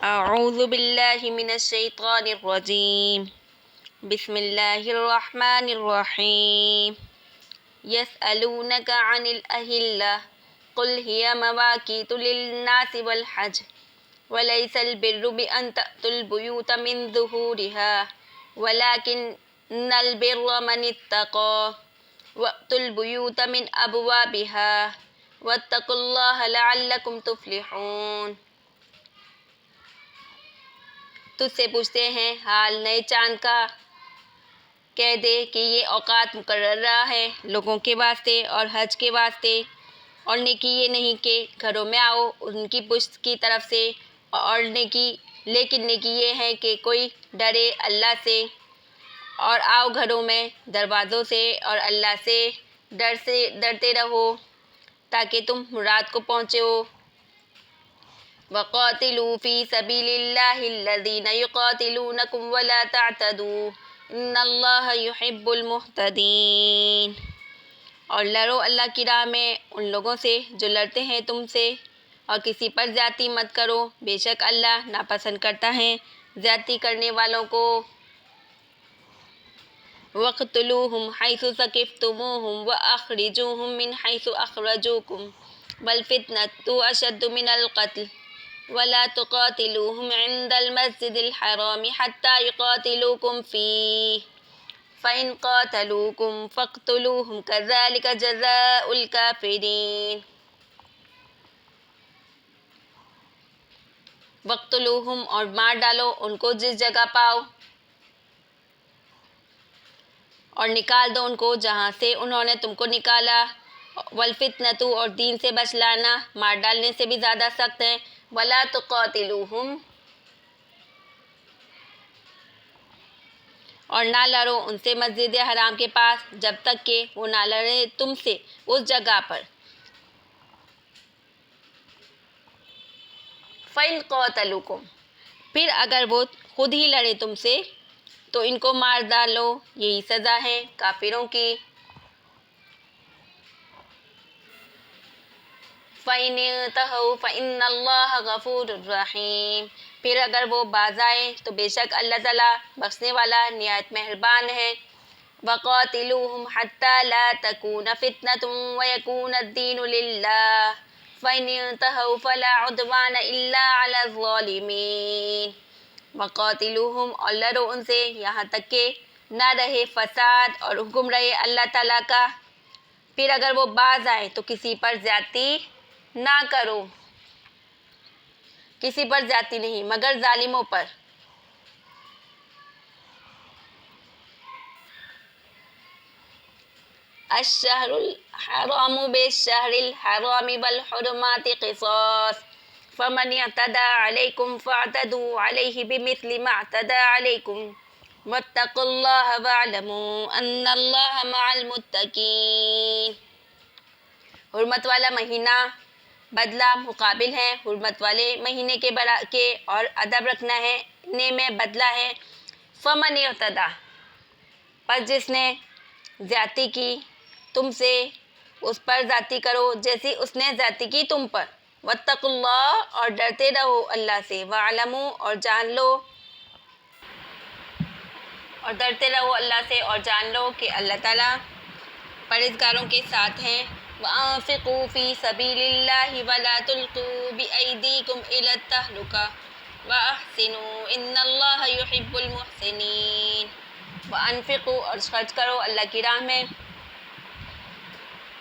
اعوذ باللہ من الشیطان الرجیم بسم اللہ الرحمن الرحیم یسألونک عن الأہلہ قل ہی مواقیت للناس والحج وليس البر بأن تأتوا البيوت من ظهورها ولكن البر من اتقى وأتوا البيوت من أبوابها واتقوا الله لعلكم تفلحون۔ تجھ سے پوچھتے ہیں حال نئے چاند کا، کہہ دے کہ یہ اوقات مقررہ ہے لوگوں کے واسطے اور حج کے واسطے، اور نیکی یہ نہیں کہ گھروں میں آؤ ان کی پشت کی طرف سے، اور لیکن نیکی یہ ہے کہ کوئی ڈرے اللہ سے، اور آؤ گھروں میں دروازوں سے اور اللہ سے ڈرتے رہو تاکہ تم مراد کو پہنچو۔ وَقَاتِلُوا فِي سَبِيلِ اللَّهِ الَّذِينَ يُقَاتِلُونَكُمْ وَلَا تَعْتَدُوا إِنَّ اللَّهَ يُحِبُّ الْمُعْتَدِينَ۔ اور لڑو اللہ کی راہ میں ان لوگوں سے جو لڑتے ہیں تم سے، اور کسی پر زیادتی مت کرو، بے شک اللہ ناپسند کرتا ہے زیادتی کرنے والوں کو۔ وَاقْتُلُوهُمْ حَيْثُ ثَقِفْتُمُوهُمْ وَأَخْرِجُوهُمْ مِنْ حَيْثُ أَخْرَجُوكُمْ وَالْفِتْنَةُ أَشَدُّ مِنَ الْقَتْلِ وَلَا تُقَاتِلُوهُمْ عِنْدَ الْمَسْجِدِ الْحَرَامِ حَتَّى يُقَاتِلُوكُمْ فِيهِ فَإِنْ قَاتَلُوكُمْ فَاقْتُلُوهُمْ كَذَلِكَ جَزَاءُ الْكَافِرِينَ۔ وَاقْتُلُوهُمْ اور مار ڈالو ان کو جس جگہ پاؤ، اور نکال دو ان کو جہاں سے انہوں نے تم کو نکالا۔ والفتنة اور دین سے بچ لانا مار ڈالنے سے بھی زیادہ سخت ہے۔ وَلَا تُقَاتِلُوهُمْ اور نہ لڑو ان سے مسجد حرام کے پاس جب تک کہ وہ نہ لڑے تم سے اس جگہ پر۔ فَإِنْ قَاتَلُوكُمْ پھر اگر وہ خود ہی لڑے تم سے تو ان کو مار ڈالو، یہی سزا ہے کافروں کی۔ فَإِنِ انْتَهَوْا فَإِنَّ اللَّهَ غَفُورٌ رَحِيمٌ پھر اگر وہ باز آئے تو بے شک اللہ تعالیٰ بخشنے والا نہایت مہربان ہے۔ وَقَاتِلُوهُمْ حَتَّى لَا تَكُونَ فِتْنَةٌ وَيَكُونَ الدِّينُ لِلَّهِ فَإِنِ انْتَهَوْا فَلَا عُدْوَانَ إِلَّا عَلَى الظَّالِمِينَ۔ وَقَاتِلُوهُمْ اور لڑو ان سے یہاں تک کہ نہ رہے فساد اور حکم رہے اللہ تعالیٰ کا۔ پھر اگر وہ باز آئے تو کسی پر زیادتی نہ کرو، کسی پر زیادتی نہیں مگر ظالموں پر۔ الشہر الحرام بالشہر الحرام والحرمات قصاص فمن اعتدى عليكم فاعتدوا عليه بمثل ما اعتدى عليكم واتقوا الله واعلموا ان الله مع المتقين۔ حرمت والا مہینہ بدلہ مقابل ہے حرمت والے مہینے کے اور ادب رکھنا ہے میں بدلہ ہے۔ فمن اعتدى پس جس نے زیادتی کی تم سے اس پر زیادتی کرو جیسی اس نے زیادتی کی تم پر۔ واتقوا اللہ اور ڈرتے رہو اللہ سے۔ واعلموا اور جان لو، اور ڈرتے رہو اللہ سے اور جان لو کہ اللہ تعالیٰ پرہیزگاروں کے ساتھ ہیں۔ وَأَنفِقُوا فِي سَبِيلِ اللَّهِ وَلَا تُلْقُوا بِأَيْدِيكُمْ إِلَى التَّهْلُكَةِ وَأَحْسِنُوا إِنَّ اللَّهَ يُحِبُّ الْمُحْسِنِينَ۔ وَأَنفِقُوا اور خرچ کرو اللہ کی راہ میں،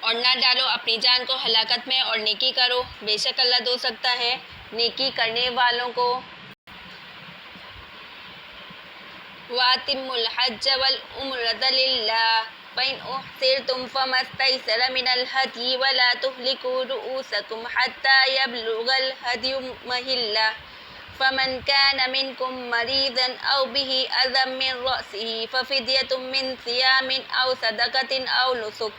اور نہ ڈالو اپنی جان کو ہلاکت میں، اور نیکی کرو بے شک اللہ دو سکتا ہے نیکی کرنے والوں کو۔ وَأَتِمُّوا الْحَجَّ وَالْعُمْرَةَ لِلَّهِ فَإِنْ أُحْصِرْتُمْ فَمَا اسْتَيْسَرَ مِنَ الْهَدْيِ وَلَا تُهْلِكُوا رُءُوسَكُمْ حَتَّى يَبْلُغَ الْهَدْيُ مَحِلَّهُ فَمَنْ كَانَ مِنْكُمْ مَرِيضًا أَوْ بِهِ أَذًى مِنْ رَأْسِهِ فَفِدْيَةٌ مِنْ صِيَامٍ أَوْ صَدَقَةٍ أَوْ نُسُكٍ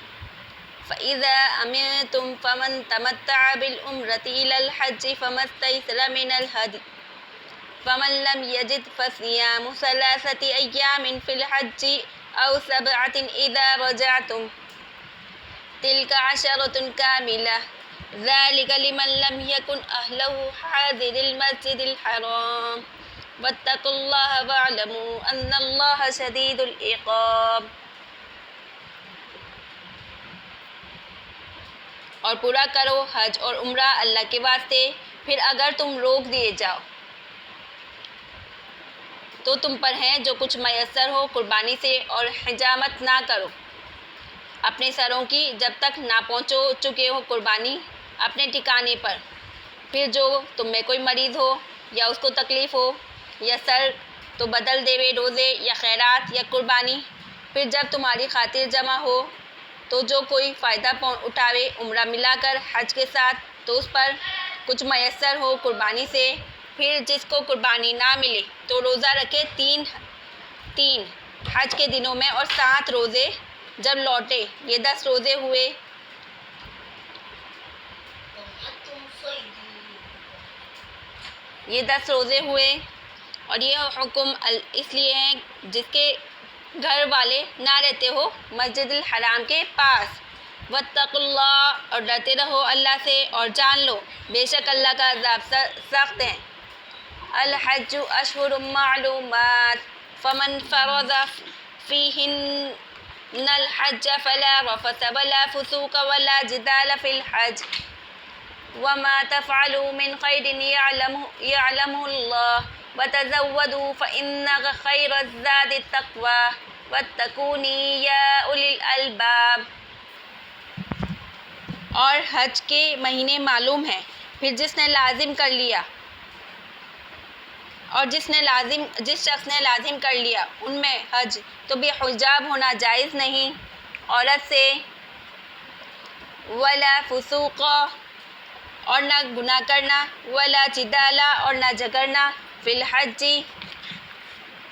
فَإِذَا أَمِنْتُمْ فَمَنْ تَمَتَّعَ بِالْعُمْرَةِ إِلَى الْحَجِّ فَمَا اسْتَيْسَرَ مِنَ الْهَدْيِ فَمَنْ لَمْ يَجِدْ فَصِيَامُ ثَلَاثَةِ أَيَّامٍ فِي الْحَجِّ أَوْ سَبْعَةٍ إِذَا رَجَعْتُمْ تِلْكَ عَشَرَةٌ كَامِلَةٌ ذَلِكَ لِمَن لَّمْ يَكُنْ أَهْلُهُ حَاضِرِ الْمَسْجِدِ الْحَرَامِ وَاتَّقُوا اللَّهَ وَاعْلَمُوا أَنَّ اللَّهَ شَدِيدُ الْعِقَابِ۔ اور پورا کرو حج اور عمرہ اللہ کے واسطے، پھر اگر تم روک دیے جاؤ تو تم پر ہیں جو کچھ میسر ہو قربانی سے، اور حجامت نہ کرو اپنے سروں کی جب تک نہ پہنچو چکے ہو قربانی اپنے ٹھکانے پر۔ پھر جو تم میں کوئی مریض ہو یا اس کو تکلیف ہو یا سر تو بدل دیوے روزے یا خیرات یا قربانی۔ پھر جب تمہاری خاطر جمع ہو تو جو کوئی فائدہ اٹھاوے عمرہ ملا کر حج کے ساتھ تو اس پر کچھ میسر ہو قربانی سے۔ پھر جس کو قربانی نہ ملے تو روزہ رکھے تین حج کے دنوں میں اور 7 روزے جب لوٹے، یہ 10 روزے ہوئے۔ اور یہ حکم اس لیے ہے جس کے گھر والے نہ رہتے ہو مسجد الحرام کے پاس۔ واتقوا اللہ، اور ڈرتے رہو اللہ سے، اور جان لو بے شک اللہ کا عذاب سخت ہے۔ الحج اشہر معلومات فمن فرض فیہن الحج فلا رفث ولا فسوق ولا جدال فی الحج وما تفعلوا من خیر یعلمہ اللہ وتزودوا فإن خیر الزاد التقوی واتقون یا اولی الالباب۔ اور حج کے مہینے معلوم ہیں، پھر جس شخص نے لازم کر لیا ان میں حج تو بے حجاب ہونا جائز نہیں عورت سے، ولا فسوق اور نہ گناہ کرنا، ولا جدال اور نہ جھگڑنا، فی الحج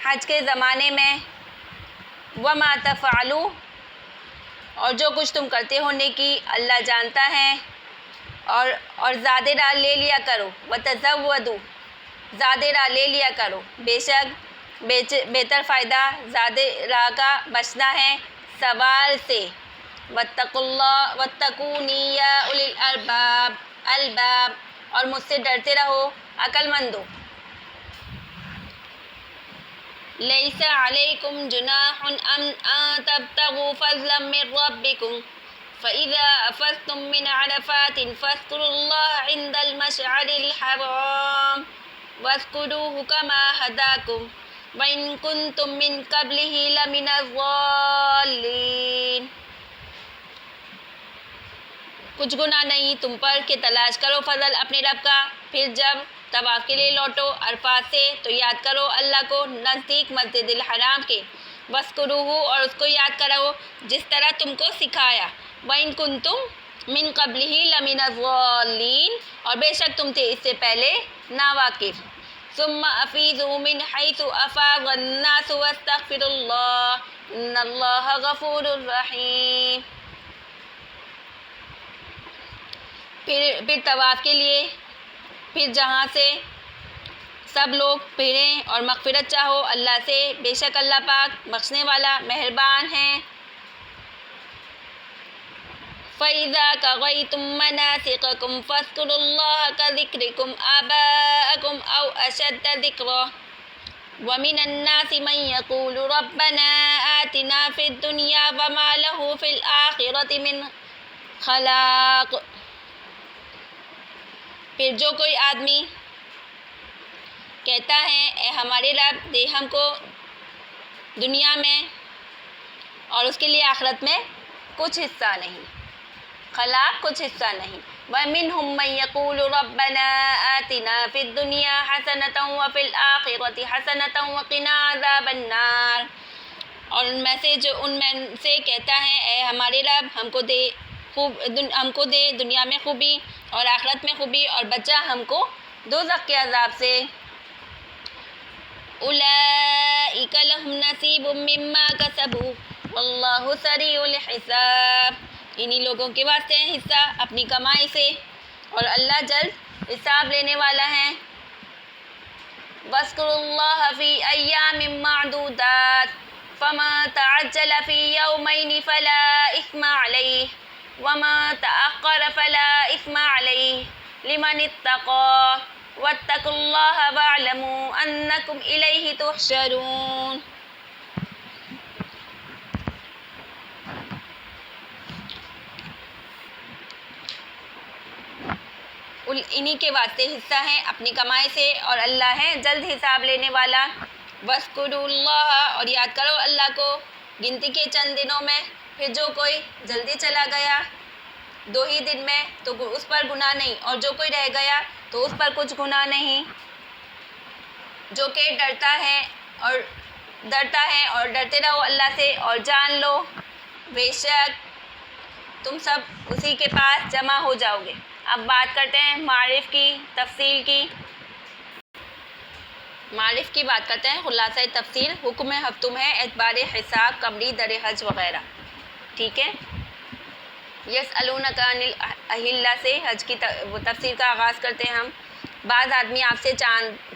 حج کے زمانے میں، وما تفعلوا اور جو کچھ تم کرتے ہو نیکی اللہ جانتا ہے، اور زاد راہ لے لیا کرو، وتزودوا زاد راہ لے لیا کرو، بے شک بہتر فائدہ زاد راہ کا بچنا ہے سوال سے۔ واتقونی یا اولی الالباب اور مجھ سے ڈرتے رہو عقل مندو۔ لیس علیکم جناح ان تبتغوا فضلا من ربکم فإذا أفضتم من عرفات فاذكروا الله عند المشعر الحرام واذكروه كما هداكم وإن كنتم من قبله لمن الضالين۔ کچھ گناہ نہیں تم پر کہ تلاش کرو فضل اپنے رب کا، پھر جب طواف کے لیے لوٹو عرفات سے تو یاد کرو اللہ کو نزدیک مسجد الحرام کے، وَاذْكُرُوهُ اور اس کو یاد کرو جس طرح تم کو سکھایا، وَإِن كُنتُم مِّن قَبْلِهِ لَمِنَ الضَّالِّينَ اور بے شک تم تھے اس سے پہلے ناواقف۔ ثُمَّ أَفِيضُوا مِنْ حَيْثُ أَفَاضَ النَّاسُ وَاسْتَغْفِرُوا اللَّهَ إِنَّ اللَّهَ غَفُورٌ رَحِيمٌ۔ پھر طواف کے لیے پھر جہاں سے سب لوگ پھریں اور مغفرت چاہو اللہ سے، بے شک اللہ پاک بخشنے والا مہربان ہے۔ فَإِذَا قَضَيْتُم مَّنَاسِكَكُمْ فاذكروا اللَّهَ كذكركم آباءكم أو أشد ذكرا ومن الناس من يقول ربنا آتنا في الدنيا وما له في الآخرة من خلاق۔ پھر جو کوئی آدمی کہتا ہے اے ہمارے رب دے ہم کو دنیا میں اور اس کے لیے آخرت میں کچھ حصہ نہیں، خلاق کچھ حصہ نہیں۔ وَمِنْهُمْ مَنْ يَقُولُ رَبَّنَا آتِنَا فِي الدُّنْيَا حَسَنَةً وَفِي الْآخِرَةِ حَسَنَةً وَقِنَا عَذَابَ النَّارِ اور ان میں سے کہتا ہے اے ہمارے رب ہم کو دے دنیا میں خوبی اور آخرت میں خوبی اور بچا ہم کو دوزخ کے عذاب سے۔ أُولَئِكَ لَهُمْ نَصِيبٌ مِّمَّا كَسَبُوا وَاللَّهُ سَرِيعُ الْحِسَابِ انہی لوگوں کے واسطے ہیں حصہ اپنی کمائی سے اور اللہ جلد حساب لینے والا ہے۔ وَاذْكُرُوا اللَّهَ فِي أَيَّامٍ مَّعْدُودَاتٍ فَمَن تَعَجَّلَ فِي يَوْمَيْنِ فَلَا إِثْمَ عَلَيْهِ وما تأخر فلا إثم عليه لمن اتقى واتقوا الله واعلموا أنكم إليه تحشرون. انہی کے واسطے حصہ ہیں اپنی کمائی سے، اور اللہ ہے جلد حساب لینے والا. وَاذْكُرُوا اللَّهَ، اور یاد کرو اللہ کو گنتی کے چند دنوں میں. پھر جو کوئی جلدی چلا گیا 2 ہی دن میں تو اس پر گناہ نہیں، اور جو کوئی رہ گیا تو اس پر کچھ گناہ نہیں. جو کہ ڈرتا ہے اور ڈرتے رہو اللہ سے، اور جان لو بے شک تم سب اسی کے پاس جمع ہو جاؤ گے. اب بات کرتے ہیں معارف کی تفصیل کی. معارف کی بات کرتے ہیں خلاصہ تفصیل. حکم ہفتم ہے اعتبار حساب، قمری، در حج وغیرہ. ٹھیک ہے. یسألونک عن الاہلہ سے حج کی تفصیل کا آغاز کرتے ہیں ہم. بعض آدمی آپ سے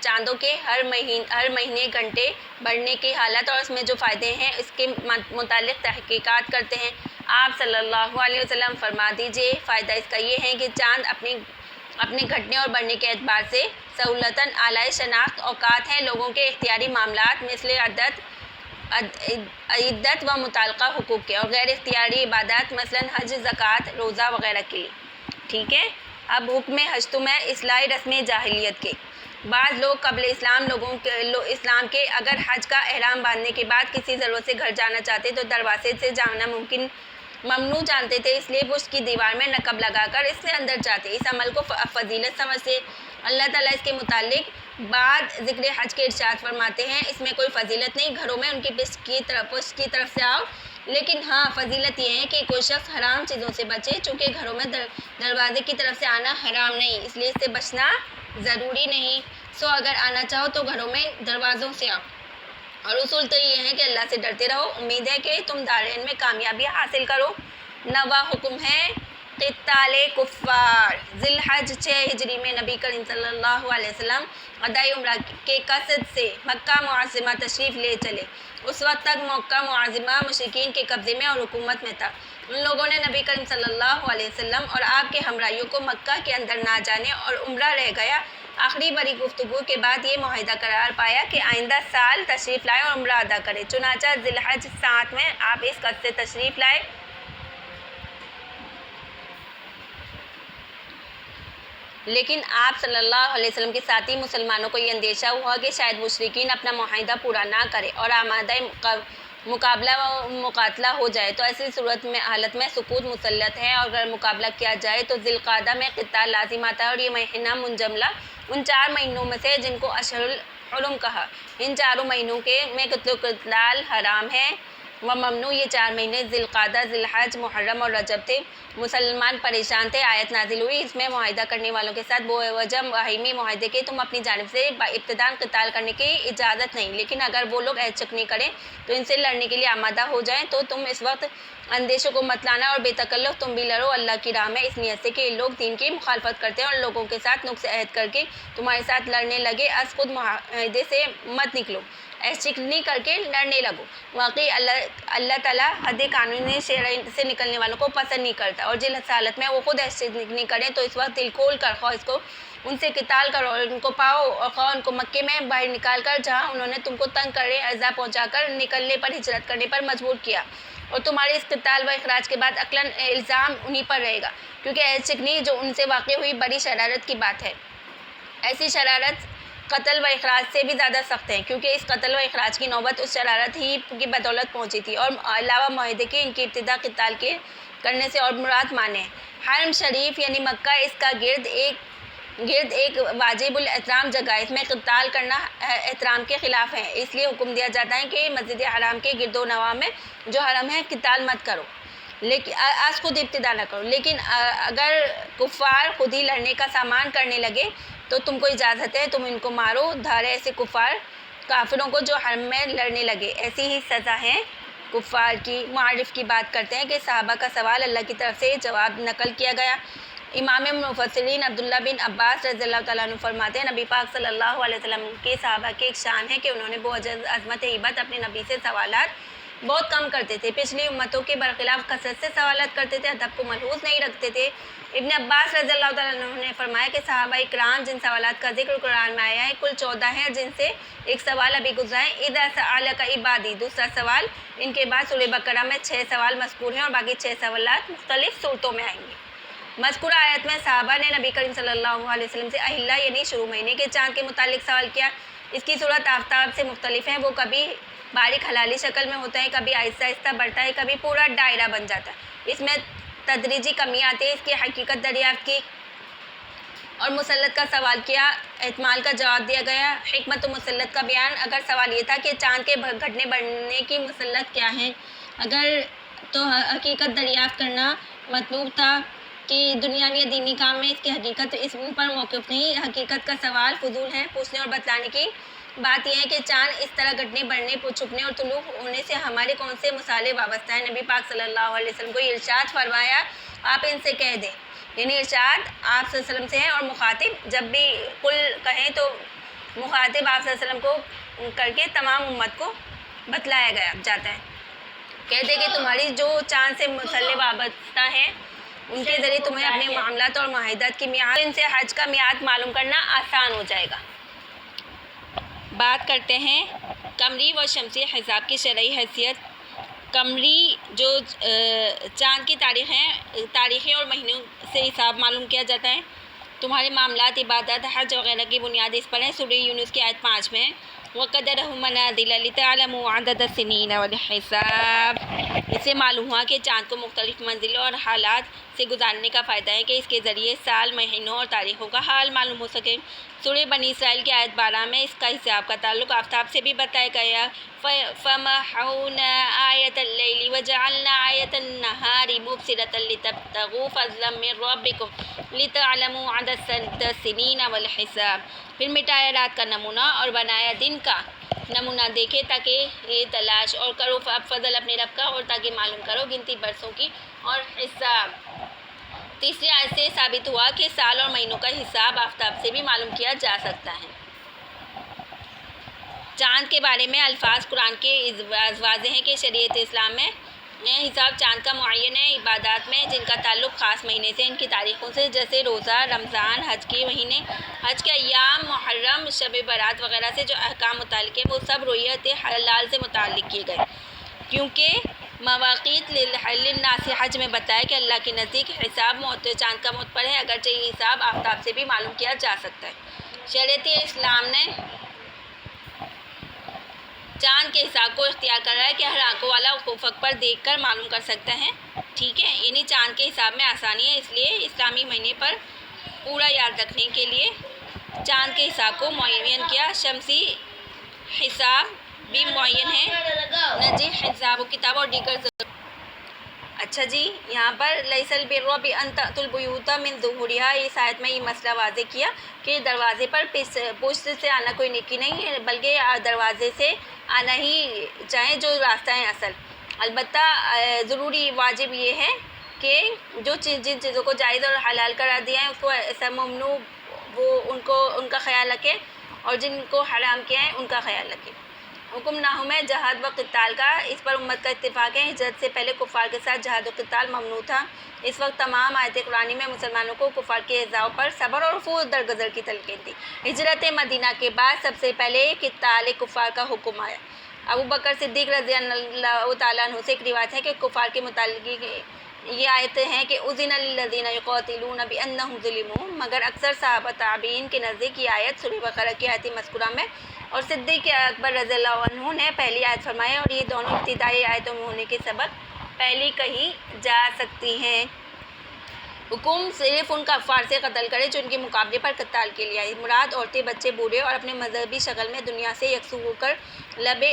چاندوں کے ہر مہینے گھنٹے بڑھنے کی حالت اور اس میں جو فائدے ہیں اس کے متعلق تحقیقات کرتے ہیں. آپ صلی اللہ علیہ وسلم فرما دیجئے فائدہ اس کا یہ ہے کہ چاند اپنے گھٹنے اور بڑھنے کے اعتبار سے سہولتاً اعلیٰ شناخت اوقات ہیں لوگوں کے اختیاری معاملات مثل عدت و متعلقہ حقوق کے، اور غیر اختیاری عبادات مثلاً حج، زکوٰۃ، روزہ وغیرہ کے لیے. ٹھیک ہے. اب حکم ہجتم ہے اصلاح رسم جاہلیت کے. بعض لوگ قبل اسلام کے اگر حج کا احرام باندھنے کے بعد کسی ضرورت سے گھر جانا چاہتے تو دروازے سے جانا ممنوع جانتے تھے، اس لیے پشت کی دیوار میں نقب لگا کر اس سے اندر جاتے. اس عمل کو فضیلت سمجھتے. اللہ تعالیٰ اس کے متعلق بعد ذکر حج کے ارشاد فرماتے ہیں اس میں کوئی فضیلت نہیں، گھروں میں ان کی پشت کی طرف سے آؤ، لیکن ہاں فضیلت یہ ہے کہ کوئی شخص حرام چیزوں سے بچے، چونکہ گھروں میں دروازے کی طرف سے آنا حرام نہیں، اس لیے اس سے بچنا ضروری نہیں. اگر آنا چاہو تو گھروں میں دروازوں سے آؤ. اور اصول تو یہ ہے کہ اللہ سے ڈرتے رہو. امید ہے کہ تم دارین میں کامیابی حاصل کرو. نواں حکم ہے قتال کفار. ذی الحج 6 ہجری میں نبی کریم صلی اللہ علیہ وسلم ادائی عمرہ کے قصد سے مکہ معظمہ تشریف لے چلے. اس وقت تک مکہ معظمہ مشرکین کے قبضے میں اور حکومت میں تھا. ان لوگوں نے نبی کریم صلی اللہ علیہ وسلم اور آپ کے ہمراہیوں کو مکہ کے اندر نہ جانے اور عمرہ رہ گیا. آخری بڑی گفتگو کے بعد یہ معاہدہ قرار پایا کہ آئندہ سال تشریف لائے اور عمرہ ادا کرے. چنانچہ ذی الحج 7 میں آپ اس قصد سے تشریف لائے. لیکن آپ صلی اللہ علیہ وسلم کے ساتھی مسلمانوں کو یہ اندیشہ ہوا کہ شاید مشرکین اپنا معاہدہ پورا نہ کرے اور آمادہ مقابلہ و مقاتلہ ہو جائے، تو ایسی صورت میں حالت میں سکوت مسلط ہے، اور اگر مقابلہ کیا جائے تو ذی القعدہ میں قتال لازم آتا ہے. اور یہ مہینہ منجملہ ان 4 مہینوں میں سے جن کو اشہر الحرم کہا. ان 4 مہینوں میں قتل و قتال حرام ہے و ممنوع. یہ 4 مہینے ذی القعدہ، ذی الحج، محرم اور رجب تھے. مسلمان پریشان تھے. آیت نازل ہوئی اس میں معاہدہ کرنے والوں کے ساتھ وجہ باہمی معاہدے کے تم اپنی جانب سے ابتداً قتال کرنے کی اجازت نہیں، لیکن اگر وہ لوگ عہد چکنی کریں تو ان سے لڑنے کے لیے آمادہ ہو جائیں تو تم اس وقت اندیشوں کو مت لانا اور بے تکلف تم بھی لڑو اللہ کی راہ میں، اس نیت سے کہ یہ لوگ دین کی مخالفت کرتے ہیں اور لوگوں کے ساتھ نقص عہد کر کے تمہارے ساتھ لڑنے لگے. از خود معاہدے سے مت نکلو، چکنی کر کے لڑنے لگو. واقعی اللہ تعالیٰ حد قانونی سے نکلنے والوں کو پسند نہیں کرتا، اور جس حالت میں وہ خود چکنی کریں تو اس وقت دل کھول کر خواہ اس کو ان سے قتال کرو اور ان کو پاؤ، اور خواہ ان کو مکے میں باہر نکال کر جہاں انہوں نے تم کو تنگ کرے ایذا پہنچا کر نکلنے پر ہجرت کرنے پر مجبور کیا، اور تمہارے اس قتال و اخراج کے بعد عقلاً الزام انہی پر رہے گا، کیونکہ عہد چکنی جو ان سے واقع ہوئی بڑی شرارت کی بات ہے. ایسی شرارت قتل و اخراج سے بھی زیادہ سخت ہے، کیونکہ اس قتل و اخراج کی نوبت اس شرارت ہی کی بدولت پہنچی تھی، اور علاوہ معاہدے کے ان کی ابتدا قتال کے کرنے سے اور مراد مانے. حرم شریف یعنی مکہ اس کا گرد ایک واجب الاحترام جگہ ہے، اس میں قتال کرنا احترام کے خلاف ہے، اس لیے حکم دیا جاتا ہے کہ مسجد حرام کے گرد و نواح میں جو حرم ہے قتال مت کرو، لیکن آج خود ابتدا نہ کرو. لیکن اگر کفار خود ہی لڑنے کا سامان کرنے لگے تو تم کو اجازت ہے تم ان کو مارو دھارے ایسے کافروں کو جو حرم میں لڑنے لگے، ایسی ہی سزا ہے کفار کی. معارف کی بات کرتے ہیں کہ صحابہ کا سوال اللہ کی طرف سے جواب نقل کیا گیا. امام مفسرین عبداللہ بن عباس رضی اللہ تعالیٰ عنہ فرماتے ہیں نبی پاک صلی اللہ علیہ وسلم کے صحابہ کی ایک شان ہے کہ انہوں نے بہت عظمت ہیبت اپنے نبی سے سوالات بہت کم کرتے تھے، پچھلی امتوں کے برخلاف کثرت سے سوالات کرتے تھے، ادب کو ملحوظ نہیں رکھتے تھے۔ ابن عباس رضی اللہ تعالیٰ عنہ نے فرمایا کہ صحابہ اکرام جن سوالات کا ذکر قرآن میں آیا ہے کل 14 ہیں، جن سے ایک سوال ابھی گزرا ہے، اذا سألک عبادی، دوسرا سوال۔ ان کے بعد سورہ بقرہ میں 6 سوال مذکور ہیں اور باقی 6 سوالات مختلف صورتوں میں آئیں گے۔ مذکورہ آیت میں صحابہ نے نبی کریم صلی اللہ علیہ وسلم سے اہلہ یعنی شروع مہینے کے چاند کے متعلق سوال کیا۔ اس کی صورت آفتاب سے مختلف ہے، وہ کبھی باریک ہلالی شکل میں ہوتا ہے، کبھی آہستہ آہستہ بڑھتا ہے، کبھی پورا دائرہ بن جاتا ہے۔ اس میں تدریجی کمی آتی ہے، اس کی حقیقت دریافت کی اور مسلط کا سوال کیا، احتمال کا جواب دیا گیا۔ حکمت و مسلط کا بیان، اگر سوال یہ تھا کہ چاند کے گھٹنے بڑھنے کی مسلط کیا ہے، اگر تو حقیقت دریافت کرنا مطلوب تھا کہ دنیاوی یا دینی کام میں اس کی حقیقت اس پر موقف نہیں۔ حقیقت کا سوال فضول ہے۔ پوچھنے اور بتلانے کی بات یہ ہے کہ چاند اس طرح گھٹنے بڑھنے چھپنے اور طلوع ہونے سے ہمارے کون سے مسالے وابستہ ہیں۔ نبی پاک صلی اللہ علیہ وسلم کو یہ ارشاد فرمایا، آپ ان سے کہہ دیں، یعنی ارشاد آپ صلی اللہ علیہ وسلم سے ہے، اور مخاطب جب بھی کل کہیں تو مخاطب آپ صلی اللہ علیہ وسلم کو کر کے تمام امت کو بتلایا گیا جاتا ہے۔ کہہ دے کہ تمہاری جو چاند سے مسلے وابستہ ہیں ان کے ذریعے تمہیں اپنے معاملات اور معاہدات کی میعاد، ان سے حج کا میعاد معلوم کرنا آسان ہو جائے گا۔ بات کرتے ہیں قمری و شمسی حساب کی شرعی حیثیت۔ قمری جو چاند کی تاریخیں اور مہینوں سے حساب معلوم کیا جاتا ہے۔ تمہارے معاملات، عبادات، حج وغیرہ کی بنیاد اس پر ہے۔ سورہ یونس کی آیت 5 میں وَقَدَرَهُ مَنَازِلَ لِتَعْلَمُوا عَدَدَ السِّنِينَ وَالْحِسَابَ، اس سے معلوم ہوا کہ چاند کو مختلف منزلوں اور حالات سے گزارنے کا فائدہ ہے کہ اس کے ذریعے سال، مہینوں اور تاریخوں کا حال معلوم ہو سکے۔ سورہ بنی اسرائیل کی آیت 12 میں اس کا حساب کا تعلق آفتاب سے بھی بتایا گیا۔ فَمَحَوْنَا آیَةَ اللَّيْلِ وَجَعَلْنَا آیَةَ النَّهَارِ مُبْصِرَةً لِتَبْتَغُوا فَضْلًا مِّن رَّبِّكُمْ لِتَعْلَمُوا عَدَدَ السِّنِينَ وَالْحِسَابَ، پھر مٹایا رات کا نمونہ اور بنایا دن کا نمونہ دیکھے تاکہ یہ تلاش اور کرو فضل اپنے رب کا، اور تاکہ معلوم کرو گنتی برسوں کی اور حساب۔ تیسری آیت سے ثابت ہوا کہ سال اور مہینوں کا حساب آفتاب سے بھی معلوم کیا جا سکتا ہے۔ چاند کے بارے میں الفاظ قرآن کے واضح ہیں کہ شریعت اسلام میں حساب چاند کا معین ہے۔ عبادات میں جن کا تعلق خاص مہینے سے، ان کی تاریخوں سے، جیسے روزہ، رمضان، حج کے مہینے، حج کے ایام، محرم، شب برات وغیرہ سے جو احکام متعلق ہیں وہ سب رویت ہلال سے متعلق کیے گئے، کیونکہ مواقیت للناس حج میں بتایا کہ اللہ کے نزدیک حساب چاند کا معتبر ہے، اگرچہ یہ حساب آفتاب سے بھی معلوم کیا جا سکتا ہے۔ شریعت اسلام نے چاند کے حساب کو اختیار کر رہا ہے کہ ہر آنکھوں والا افق پر دیکھ کر معلوم کر سکتا ہے، ٹھیک ہے، یعنی چاند کے حساب میں آسانی ہے، اس لیے اسلامی مہینے پر پورا یاد رکھنے کے لیے چاند کے حساب کو معین کیا۔ شمسی حساب بھی معین ہے، نجی حساب و کتاب اور دیگر اچھا جی، یہاں پر لیس البر بان تأتوا البیوت من ظہورها، اس آیت میں یہ مسئلہ واضح کیا کہ دروازے پر پشت سے آنا کوئی نیکی نہیں ہے، بلکہ دروازے سے آنا ہی چاہے جو راستہ ہے اصل۔ البتہ ضروری واجب یہ ہے کہ جن چیزوں کو جائز اور حلال قرار دیا ہے اس کو ایسا ممنوع وہ ان کا خیال رکھے، اور جن کو حرام کیا ہے ان کا خیال رکھے۔ حکم نامہ ہے جہاد و قتال کا، اس پر امت کا اتفاق ہے۔ ہجرت سے پہلے کفار کے ساتھ جہاد و قتال ممنوع تھا۔ اس وقت تمام آیت قرآنی میں مسلمانوں کو کفار کے ایذاء پر صبر اور فوت درگزر کی تلقین تھی۔ ہجرت مدینہ کے بعد سب سے پہلے قتال کفار کا حکم آیا۔ ابو بکر صدیق رضی اللہ تعالیٰ عنہ سے ایک روایت ہے کہ کفار کے متعلق یہ آیتیں ہیں کہ اذن للذین یقاتلون بانہم ظلموا، مگر اکثر صحابہ تابعین کے نزدیک یہ آیت سورہ بقرہ کی آیت مذکورہ میں اور صدیق اکبر رضی اللہ عنہ نے پہلی آیت فرمائی، اور یہ دونوں ابتدائی آیتوں میں ہونے کے سبب پہلی کہی جا سکتی ہیں۔ حکم صرف ان کفار سے قتل کرے جو ان کے مقابلے پر قتال کے لیے آئے، مراد عورتیں، بچے، بوڑھے اور اپنے مذہبی شکل میں دنیا سے یکسو ہو کر لبے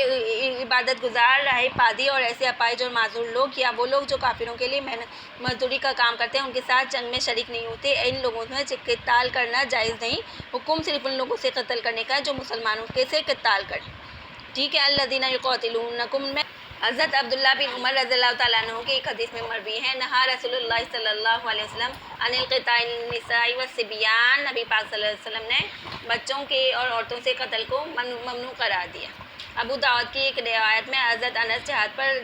عبادت گزار، راہ پادی اور ایسے اپاہج اور معذور لوگ، یا وہ لوگ جو کافروں کے لیے محنت مزدوری کا کام کرتے ہیں، ان کے ساتھ جنگ میں شریک نہیں ہوتے، ان لوگوں میں قتال کرنا جائز نہیں۔ حکم صرف ان لوگوں سے قتل کرنے کا ہے جو مسلمانوں کے سے قتال کریں، ٹھیک ہے۔ الذین یقاتلونکم میں حضرت عبداللہ بن عمر رضی اللہ تعالیٰ عنہ کی ایک حدیث میں مروی ہے، نہا رسول اللہ صلی اللہ علیہ وسلم عن القتال النساء والصبیان، نبی پاک صلی اللہ علیہ وسلم نے بچوں کے اور عورتوں سے قتل کو ممنوع قرار دیا۔ ابو داؤد کی ایک روایت میں حضرت انس جہاد پر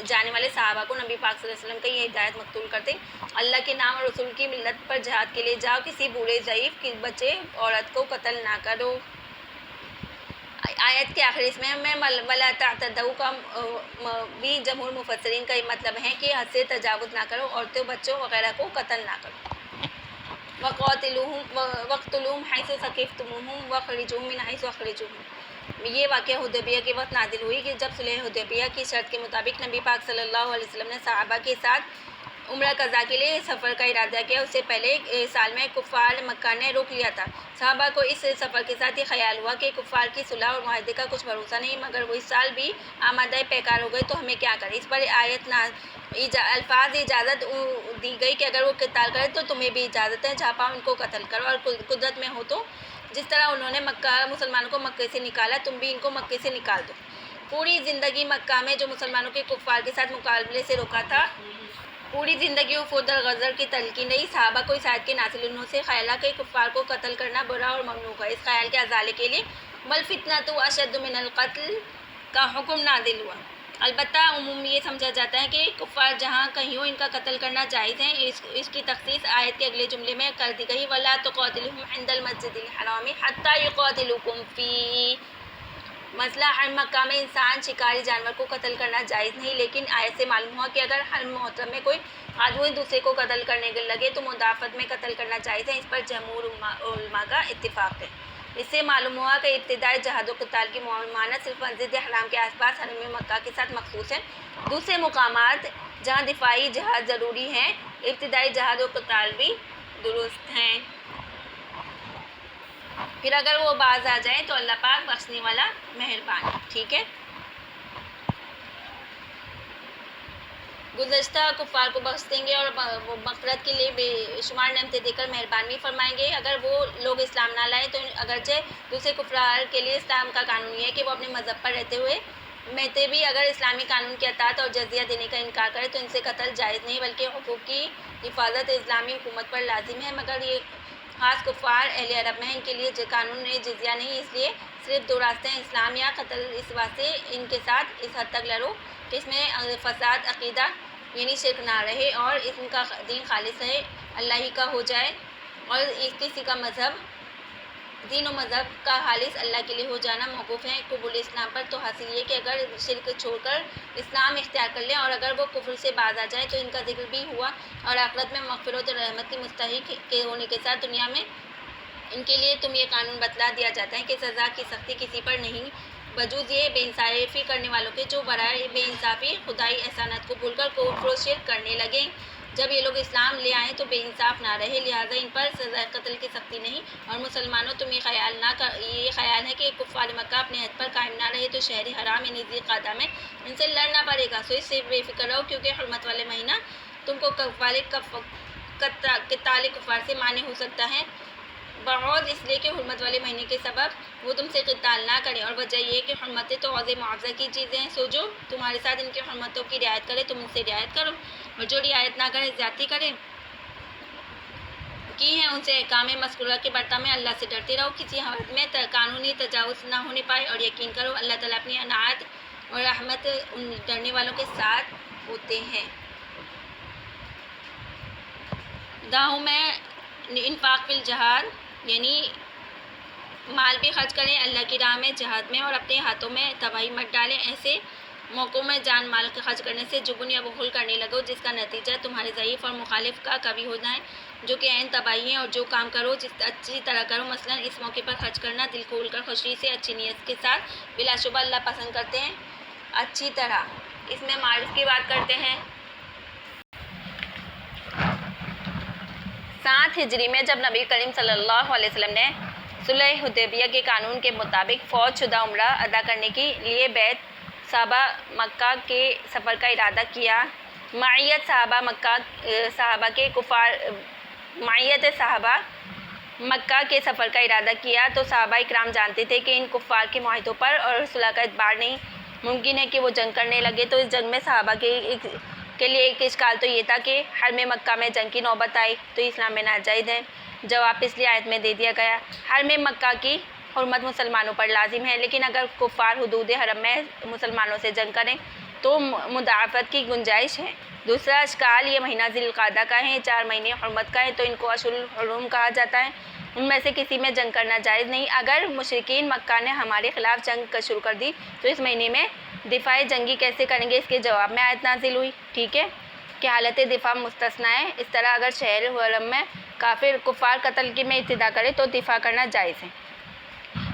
جانے والے صحابہ کو نبی پاک صلی اللہ علیہ وسلم کی یہ ہدایت مقتول کرتے، اللہ کے نام اور رسول کی ملت پر جہاد کے لیے جاؤ، کسی بوڑھے ضعیف بچے عورت کو قتل نہ کرو۔ آیت کے آخر اس میں ولا تعتدوا کا بھی جمہور مفسرین کا یہ مطلب ہے کہ حد سے تجاوز نہ کرو، عورتوں بچوں وغیرہ کو قتل نہ کرو۔ وَاقْتُلُوهُمْ حَيْثُ ثَقِفْتُمُوهُمْ وَأَخْرِجُوهُمْ مِنْ حَيْثُ أَخْرَجُوكُمْ۔ یہ واقعہ حدیبیہ کے وقت نازل ہوئی کہ جب صلح حدیبیہ کی شرط کے مطابق نبی پاک صلی اللہ علیہ وسلم نے صحابہ کے ساتھ عمرہ قضا کے لیے سفر کا ارادہ کیا، اس سے پہلے سال میں کفار مکہ نے روک لیا تھا۔ صحابہ کو اس سفر کے ساتھ یہ خیال ہوا کہ کفار کی صلح اور معاہدے کا کچھ بھروسہ نہیں، مگر وہ اس سال بھی آمادہ پیکار ہو گئے تو ہمیں کیا کریں۔ اس پر آیت الفاظ اجازت دی گئی کہ اگر وہ قتال کرے تو تمہیں بھی اجازت ہے، جہاں پاؤ ان کو قتل کرو، اور قدرت میں ہو تو جس طرح انہوں نے مسلمانوں کو مکے سے نکالا تم بھی ان کو مکے سے نکال دو۔ پوری زندگی مکہ میں جو مسلمانوں کے کفار کے ساتھ مقابلے سے روکا تھا، پوری زندگی وفود الغزر کی تلقین رہی۔ صحابہ کو اس آیت کے نازل ہونے سے خیال کہ کفار کو قتل کرنا برا اور ممنوع ہے، اس خیال کے ازالے کے لیے والفتنۃ اشد من القتل کا حکم نازل ہوا۔ البتہ عموم یہ سمجھا جاتا ہے کہ کفار جہاں کہیں ہو ان کا قتل کرنا جائز ہے۔ اس کی تخصیص آیت کے اگلے جملے میں کر دی گئی وَلَا تُقَاتِلُوهُمْ عِنْدَ الْمَسْجِدِ الْحَرَامِ حَتَّىٰ يُقَاتِلُوكُمْ فِيهِ۔ مسئلہ حرم مکہ میں انسان شکاری جانور کو قتل کرنا جائز نہیں، لیکن آیت سے معلوم ہوا کہ اگر حرم محترم میں کوئی آدمی دوسرے کو قتل کرنے لگے تو مدافعت میں قتل کرنا جائز ہے، اس پر جمہور علماء کا اتفاق ہے۔ اس سے معلوم ہوا کہ ابتدائی جہاد و قتال کی ممانعت صرف مسجد حرام کے آس پاس حرم مکہ کے ساتھ مخصوص ہے۔ دوسرے مقامات جہاں دفاعی جہاد ضروری ہے، ابتدائی جہاد و قتال بھی درست ہیں۔ پھر اگر وہ باز آ جائیں تو اللہ پاک بخشنے والا مہربان، ٹھیک ہے۔ گزشتہ کفار کو بخش دیں گے اور وہ مغفرت کے لیے بے شمار نعمتیں دے کر مہربان بھی فرمائیں گے اگر وہ لوگ اسلام نہ لائیں تو اگرچہ دوسرے کفار کے لیے اسلام کا قانون یہ ہے کہ وہ اپنے مذہب پر رہتے بھی اگر اسلامی قانون کی اطاعت اور جزیہ دینے کا انکار کرے تو ان سے قتل جائز نہیں، بلکہ حقوق کی حفاظت اسلامی حکومت پر لازم ہے، مگر یہ خاص کفار اہل عرب میں ہیں، ان کے لیے قانون جزیہ نہیں، اس لیے صرف دو راستے ہیں، اسلام یا قتل۔ اس واسطے ان کے ساتھ اس حد تک لڑو کہ اس میں فساد عقیدہ یعنی شرک نہ رہے اور ان کا دین خالص ہے، اللہ ہی کا ہو جائے، اور کسی کا مذہب دین و مذہب کا خالص اللہ کے لیے ہو جانا موقوف ہے قبول اسلام پر۔ تو حاصل یہ کہ اگر شرک چھوڑ کر اسلام اختیار کر لیں اور اگر وہ کفر سے باز آ جائیں تو ان کا ذکر بھی ہوا، اور آخرت میں مغفرت اور رحمت کی مستحق کے ہونے کے ساتھ دنیا میں ان کے لیے یہ قانون بتلا دیا جاتا ہے کہ سزا کی سختی کسی پر نہیں بجوز یہ بے انصافی کرنے والوں کے جو برائے بے انصافی خدائی احسانات کو بھول کر کفر و شرک کرنے لگے۔ جب یہ لوگ اسلام لے آئیں تو بے انصاف نہ رہے، لہٰذا ان پر سزا قتل کی سختی نہیں۔ اور مسلمانوں تم یہ خیال ہے کہ کفار مکہ اپنے عہد پر قائم نہ رہے تو شہر حرام یعنی ذی القعدہ میں ان سے لڑنا پڑے گا، سو اس سے بے فکر رہو کیونکہ حرمت والے مہینہ تم کو قتال کفار سے مانع ہو سکتا ہے، بعوض اس لیے کہ حرمت والے مہینے کے سبب وہ تم سے قتال نہ کریں، اور وجہ یہ کہ حرمتیں تو عوض معاوضہ کی چیزیں ہیں، سو جو تمہارے ساتھ ان کی حرمتوں کی رعایت کرے تم ان سے رعایت کرو، اور جو رعایت نہ کرے زیادتی کرے کی ہیں ان سے احکام مذکورہ کے برتاؤ میں اللہ سے ڈرتے رہو، کسی حد میں قانونی تجاوز نہ ہونے پائے، اور یقین کرو اللہ تعالیٰ اپنی عنایت اور رحمت ان ڈرنے والوں کے ساتھ ہوتے ہیں۔ داؤں میں انفاق فی الجہاد یعنی مال بھی خرچ کریں اللہ کی راہ میں جہاد میں، اور اپنے ہاتھوں میں تباہی مت ڈالیں، ایسے موقعوں میں جان مال خرچ کرنے سے جبن یا بخل کرنے لگو جس کا نتیجہ تمہارے ضعیف اور مخالف کا کبھی ہونا ہے جو کہ عین تباہی ہے، اور جو کام کرو جس اچھی طرح کرو، مثلا اس موقع پر خرچ کرنا دل کھول کر خوشی سے اچھی نیت کے ساتھ، بلا شبہ اللہ پسند کرتے ہیں اچھی طرح۔ اس میں معرف کی بات کرتے ہیں۔ 7 ہجری میں جب نبی کریم صلی اللہ علیہ وسلم نے صلح حدیبیہ کے قانون کے مطابق فوج شدہ عمرہ ادا کرنے کے لیے بیت صحابہ مکہ کے سفر کا ارادہ کیا، معیت صحابہ مکہ کے سفر کا ارادہ کیا تو صحابہ اکرام جانتے تھے کہ ان کفار کے معاہدوں پر اور صلح کا اعتبار نہیں ممکن ہے کہ وہ جنگ کرنے لگے، تو اس جنگ میں صحابہ کے لیے ایک اشکال تو یہ تھا کہ حرم مکہ میں جنگ کی نوبت آئی تو اسلام میں ناجائز ہے۔ جواب اس لیے آیت میں دے دیا گیا، حرم مکہ کی حرمت مسلمانوں پر لازم ہے، لیکن اگر کفار حدود حرم میں مسلمانوں سے جنگ کریں تو مضاعفت کی گنجائش ہے۔ دوسرا اشکال، یہ مہینہ ذی القعدہ کا ہے، 4 مہینے حرمت کا ہے، تو ان کو اشہر الحرم کہا جاتا ہے، ان میں سے کسی میں جنگ کرنا جائز نہیں۔ اگر مشرکین مکہ نے ہمارے خلاف جنگ شروع کر دی تو اس مہینے میں دفاع جنگی کیسے کریں گے؟ اس کے جواب میں آیت نازل ہوئی، ٹھیک ہے، کہ حالت دفاع مستثنیٰ ہے۔ اس طرح اگر شہر حرم میں کفار قتل کی میں ابتدا کرے تو دفاع کرنا جائز ہے۔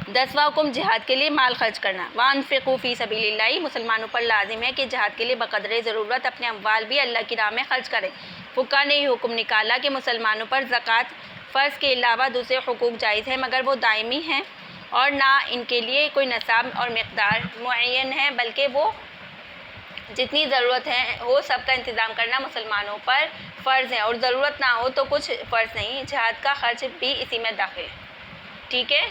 10واں حکم، جہاد کے لیے مال خرچ کرنا۔ وَأَنفِقُوا فِي سَبِيلِ اللَّهِ، مسلمانوں پر لازم ہے کہ جہاد کے لیے بقدر ضرورت اپنے اموال بھی اللہ کی راہ میں خرچ کریں۔ فقہاء نے یہ حکم نکالا کہ مسلمانوں پر زکوٰۃ فرض کے علاوہ دوسرے حقوق جائز ہیں، مگر وہ دائمی ہیں اور نہ ان کے لیے کوئی نصاب اور مقدار معین ہے، بلکہ وہ جتنی ضرورت ہے وہ سب کا انتظام کرنا مسلمانوں پر فرض ہے، اور ضرورت نہ ہو تو کچھ فرض نہیں۔ جہاد کا خرچ بھی اسی میں داخل ہے، ٹھیک ہے۔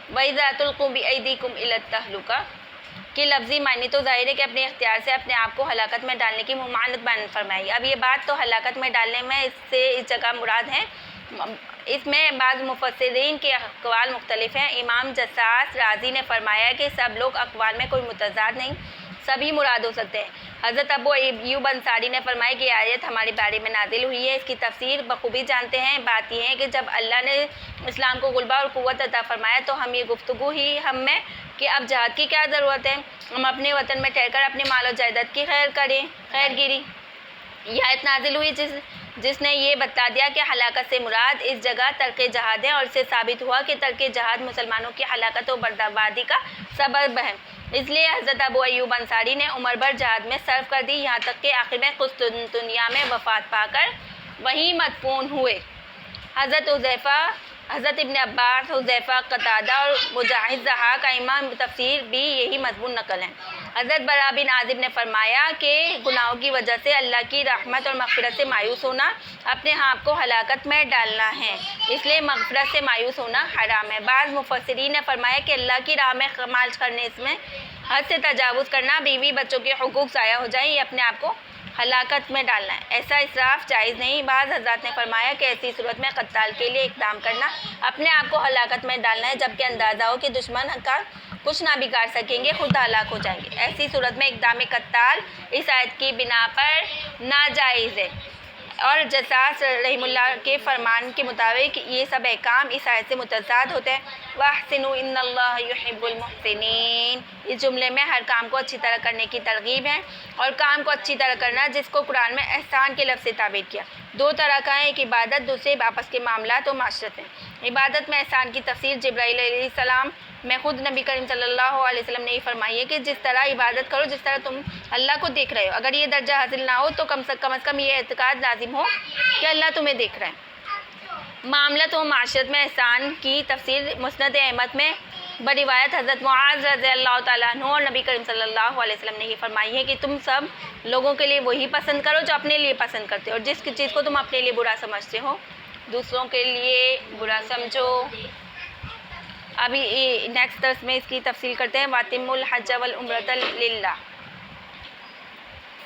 وَإِذَا تُلْقُوا بِأَيْدِيكُمْ إِلَى التَّهْلُكَةِ کہ لفظی معنی تو ظاہر ہے کہ اپنے اختیار سے اپنے آپ کو ہلاکت میں ڈالنے کی ممانعت بیان فرمائی۔ اب یہ بات تو ہلاکت میں ڈالنے میں اس جگہ مراد ہے، اس میں بعض مفسرین کے اقوال مختلف ہیں۔ امام جساس رازی نے فرمایا کہ سب لوگ اقوال میں کوئی متضاد نہیں، سبھی مراد ہو سکتے ہیں۔ حضرت ابو ایوب انصاری نے فرمایا کہ یہ آیت ہمارے بارے میں نازل ہوئی ہے، اس کی تفسیر بخوبی جانتے ہیں۔ بات یہ ہے کہ جب اللہ نے اسلام کو غلبہ اور قوت عطا فرمایا تو ہم یہ گفتگو ہی ہم میں کہ اب جہاد کی کیا ضرورت ہے، ہم اپنے وطن میں ٹھہر کر اپنے مال و جائیداد کی خیر گیری۔ یہ آیت نازل ہوئی جس نے یہ بتا دیا کہ ہلاکت سے مراد اس جگہ ترک جہاد ہے، اور اس سے ثابت ہوا کہ ترک جہاد مسلمانوں کی ہلاکت و بربادی کا سبب ہے۔ اس لیے حضرت ابو ایوب انصاری نے عمر بھر جہاد میں صرف کر دی، یہاں تک کہ آخر میں قسطنطنیہ میں وفات پا کر وہیں مدفون ہوئے۔ حضرت ابن عباس، حذیفہ، قتادہ اور مجاہد ضحاک ائمہ تفسیر بھی یہی مضمون نقل ہیں۔ حضرت براء بن عازب نے فرمایا کہ گناہوں کی وجہ سے اللہ کی رحمت اور مغفرت سے مایوس ہونا اپنے آپ کو ہلاکت میں ڈالنا ہے، اس لیے مغفرت سے مایوس ہونا حرام ہے۔ بعض مفسرین نے فرمایا کہ اللہ کی راہ میں مال کرنے، اس میں حد سے تجاوز کرنا، بیوی بچوں کے حقوق ضائع ہو جائیں، یہ اپنے آپ کو ہلاکت میں ڈالنا ہے، ایسا اسراف جائز نہیں۔ بعض حضرات نے فرمایا کہ ایسی صورت میں قتال کے لیے اقدام کرنا اپنے آپ کو ہلاکت میں ڈالنا ہے، جبکہ اندازہ ہو کہ دشمن کا کچھ نہ بگاڑ سکیں گے، خود ہلاک ہو جائیں گے۔ ایسی صورت میں اقدام قتال اس آیت کی بنا پر ناجائز ہے، اور جساس رحم اللہ کے فرمان کے مطابق یہ سب احکام اس آیت سے متضاد ہوتے ہیں۔ وَأَحْسِنُوا إِنَّ اللَّهَ يُحِبُّ الْمُحْسِنِينَ، اس جملے میں ہر کام کو اچھی طرح کرنے کی ترغیب ہے، اور کام کو اچھی طرح کرنا جس کو قرآن میں احسان کے لفظ سے تعبیر کیا، 2 طرح کا ہے، ایک عبادت، دوسرے آپس کے معاملات و معاشرت ہیں۔ عبادت میں احسان کی تفسیر جبرائیل علیہ السلام میں خود نبی کریم صلی اللہ علیہ وسلم نے یہ فرمائی ہے کہ جس طرح عبادت کرو جس طرح تم اللہ کو دیکھ رہے ہو، اگر یہ درجہ حاصل نہ ہو تو کم از کم یہ اعتقاد لازم ہو کہ اللہ تمہیں دیکھ رہا ہے۔ معاملات و معاشرت میں احسان کی تفسیر مسند احمد میں بروایت حضرت معاذ رضی اللہ تعالیٰ عنہ اور نبی کریم صلی اللہ علیہ وسلم نے یہ فرمائی ہے کہ تم سب لوگوں کے لیے وہی پسند کرو جو اپنے لیے پسند کرتے ہو، اور جس چیز کو تم اپنے لیے برا سمجھتے ہو دوسروں کے لیے برا سمجھو۔ ابھی نیکسٹ درس میں اس کی تفصیل کرتے ہیں۔ وَأَتِمُّوا الْحَجَّ وَالْعُمْرَةَ لِلَّهِ۔